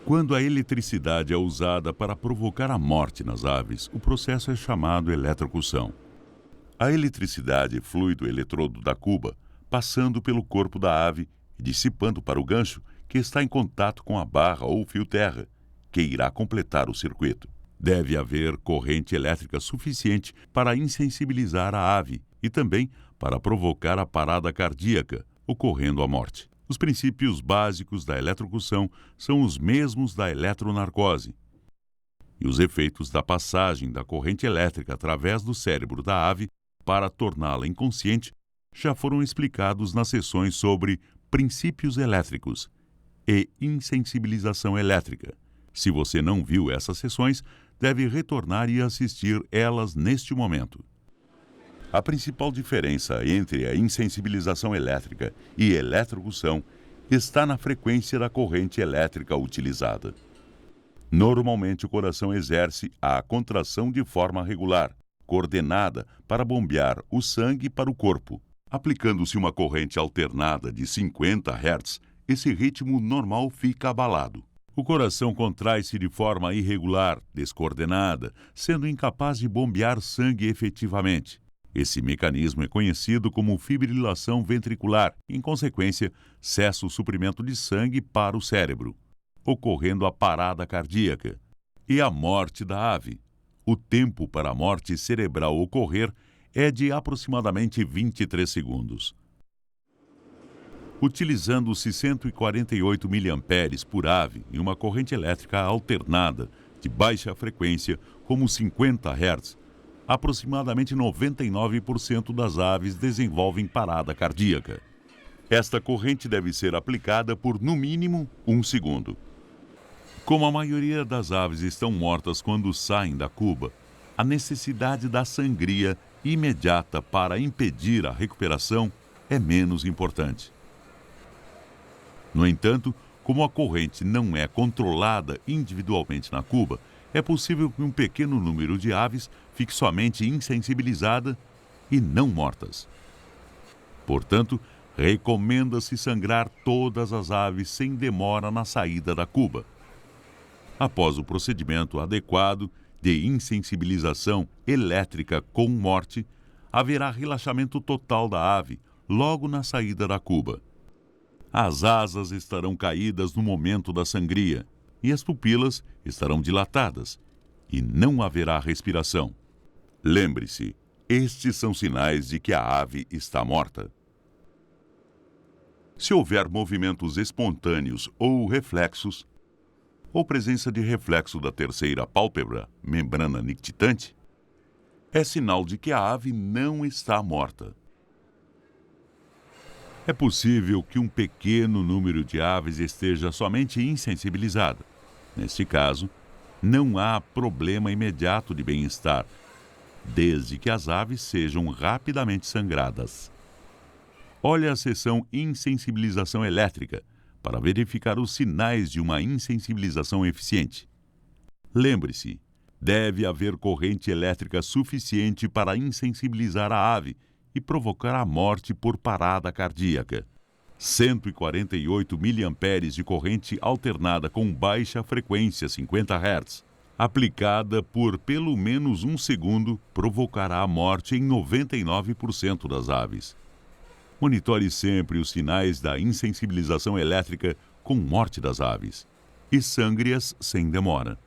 Quando a eletricidade é usada para provocar a morte nas aves, o processo é chamado eletrocução. A eletricidade flui do eletrodo da cuba, passando pelo corpo da ave e dissipando para o gancho que está em contato com a barra ou fio terra, que irá completar o circuito. Deve haver corrente elétrica suficiente para insensibilizar a ave e também para provocar a parada cardíaca, ocorrendo a morte. Os princípios básicos da eletrocução são os mesmos da eletronarcose. E os efeitos da passagem da corrente elétrica através do cérebro da ave para torná-la inconsciente já foram explicados nas sessões sobre princípios elétricos e insensibilização elétrica. Se você não viu essas sessões, deve retornar e assistir elas neste momento. A principal diferença entre a insensibilização elétrica e eletrocução está na frequência da corrente elétrica utilizada. Normalmente, o coração exerce a contração de forma regular, coordenada para bombear o sangue para o corpo. Aplicando-se uma corrente alternada de 50 Hz, esse ritmo normal fica abalado. O coração contrai-se de forma irregular, descoordenada, sendo incapaz de bombear sangue efetivamente. Esse mecanismo é conhecido como fibrilação ventricular e, em consequência, cessa o suprimento de sangue para o cérebro, ocorrendo a parada cardíaca e a morte da ave. O tempo para a morte cerebral ocorrer é de aproximadamente 23 segundos. Utilizando-se 148 mA por ave e uma corrente elétrica alternada de baixa frequência, como 50 Hz, aproximadamente 99% das aves desenvolvem parada cardíaca. Esta corrente deve ser aplicada por, no mínimo, 1 segundo. Como a maioria das aves estão mortas quando saem da cuba, a necessidade da sangria imediata para impedir a recuperação é menos importante. No entanto, como a corrente não é controlada individualmente na cuba, é possível que um pequeno número de aves fique somente insensibilizada e não mortas. Portanto, recomenda-se sangrar todas as aves sem demora na saída da cuba. Após o procedimento adequado de insensibilização elétrica com morte, haverá relaxamento total da ave logo na saída da cuba. As asas estarão caídas no momento da sangria e as pupilas estarão dilatadas e não haverá respiração. Lembre-se, estes são sinais de que a ave está morta. Se houver movimentos espontâneos ou reflexos, ou presença de reflexo da terceira pálpebra, membrana nictitante, é sinal de que a ave não está morta. É possível que um pequeno número de aves esteja somente insensibilizada. Neste caso, não há problema imediato de bem-estar, desde que as aves sejam rapidamente sangradas. Olhe a seção insensibilização elétrica para verificar os sinais de uma insensibilização eficiente. Lembre-se, deve haver corrente elétrica suficiente para insensibilizar a ave e provocar a morte por parada cardíaca. 148 mA de corrente alternada com baixa frequência, 50 Hz, aplicada por pelo menos 1 segundo, provocará a morte em 99% das aves. Monitore sempre os sinais da insensibilização elétrica com morte das aves e sangre-as sem demora.